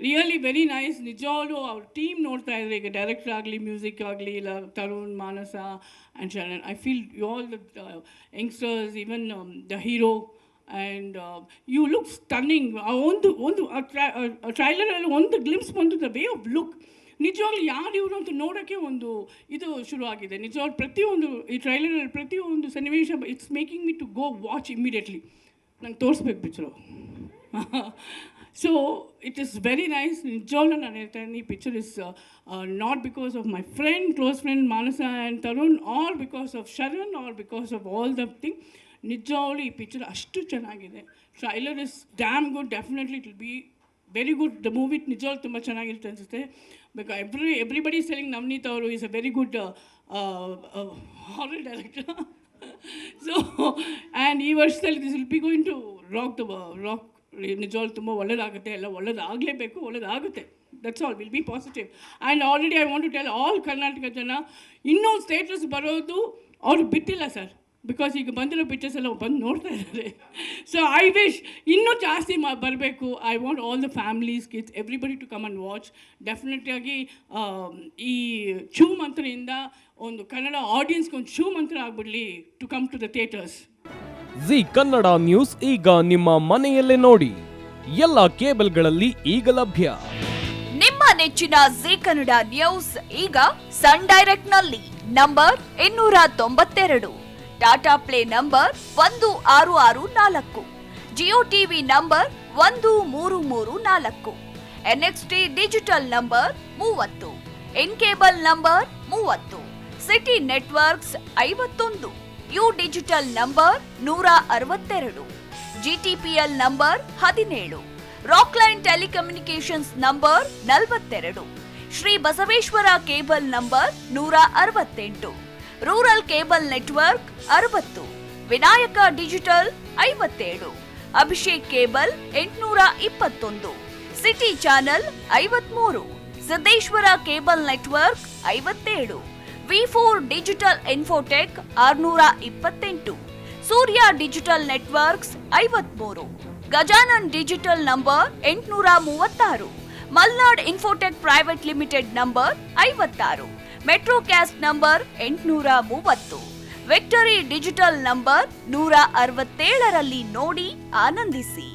Really very nice. ನಿಜವಾಗ್ಲೂ ಅವ್ರ team ನೋಡ್ತಾ ಇದ್ರೆ, ಈಗ ಡೈರೆಕ್ಟರ್ ಆಗಲಿ, ಮ್ಯೂಸಿಕ್ ಆಗಲಿ, ಇಲ್ಲ Tarun, Manasa and Sharan, I feel you all the youngsters, even the hero, and you look stunning. ಒಂದು ಟ್ರೈಲರಲ್ಲಿ ಒಂದು ಗ್ಲಿಮ್ಸ್ ಬಂದು ದ ವೇ ಆಫ್ ಲುಕ್, ನಿಜವಾಗ್ಲೂ ಯಾರು ಇವರು ಅಂತ ನೋಡೋಕ್ಕೆ ಒಂದು ಇದು ಶುರುವಾಗಿದೆ. ನಿಜವಾಗ್ಲೂ ಪ್ರತಿಯೊಂದು ಈ ಟ್ರೈಲರಲ್ಲಿ ಪ್ರತಿಯೊಂದು ಸನ್ನಿವೇಶ, it's making me to go watch immediately. ನಂಗೆ ತೋರಿಸ್ಬೇಕು picture. So it is very nice. ನಿಜವಾಗ್ಲೂ ನಾನು ಹೇಳ್ತೇನೆ, ಈ picture is not because of my friend, close friend Manasa and Tarun, or because of Sharan, or because of all the thing. ನಿಜವಾಗ್ಲೂ ಈ picture ಅಷ್ಟು ಚೆನ್ನಾಗಿದೆ. Trailer is damn good. Definitely it will be very good. The movie ನಿಜವಾಗ್ಲೂ ತುಂಬ ಚೆನ್ನಾಗಿರುತ್ತೆ ಅನಿಸುತ್ತೆ. Because everybody is telling Navneet ಅವರು is a very good horror director. So and ಈ ವರ್ಷದಲ್ಲಿ this will be going to rock. ನಿಜವಾಗ್ಲೂ ತುಂಬ ಒಳ್ಳೆಯದಾಗುತ್ತೆ. ಎಲ್ಲ ಒಳ್ಳೆಯದಾಗಲೇಬೇಕು, ಒಳ್ಳೆಯದಾಗುತ್ತೆ. That's all. Will be positive. And already I want to tell all Karnataka ಜನ, ಇನ್ನೂ ಸ್ಟೇಟಸ್ ಬರೋದು ಅವ್ರು ಬಿಟ್ಟಿಲ್ಲ ಸರ್. ಬಿಕಾಸ್ ಈಗ ಬಂದಿರೋ ಪಿಕ್ಚರ್ಸ್ ಎಲ್ಲ ಬಂದು ನೋಡ್ತಾ ಇದ್ದಾರೆ. ಸೊ ಐ ವಿಶ್ ಇನ್ನೂ ಜಾಸ್ತಿ ಬರಬೇಕು. I want all the families, kids, everybody to come and watch. ಡೆಫಿನೆಟಾಗಿ ಈ ಶೂ ಮಂತ್ರದಿಂದ ಒಂದು ಕನ್ನಡ ಆಡಿಯನ್ಸ್ಗೆ ಒಂದು ಶೂ ಮಂತ್ರ ಆಗಿಬಿಡಲಿ to come to the theatres. Zee Kannada news ಈಗ ನಿಮ್ಮ ಮನೆಯಲ್ಲೇ ನೋಡಿ. ಎಲ್ಲ ಕೇಬಲ್ಗಳಲ್ಲಿ ಈಗ ಲಭ್ಯ. ನಿಮ್ಮ ನೆಚ್ಚಿನ ಜಿ ಕನ್ನಡ ನ್ಯೂಸ್ ಈಗ ಸನ್ ಡೈರೆಕ್ಟ್ ನಲ್ಲಿ number 292, Tata play number 1664, Jio TV number 1334, NXT digital number 30, in cable number 30, city networks 51, U digital number 162, GTPL number 17, Rockline telecommunications number 42, Shri Basaveshwara cable number 168, rural cable network 60, Vinayaka digital 57, Abhishek cable 821, city channel 53, Siddeshwara cable network 57, V4 digital Infotech 628, Surya digital networks 53, Gajanan digital number 836, Malnad Infotech private limited number 56, Metrocast number 830, victory digital number 167ರಲ್ಲಿ ನೋಡಿ ಆನಂದಿಸಿ.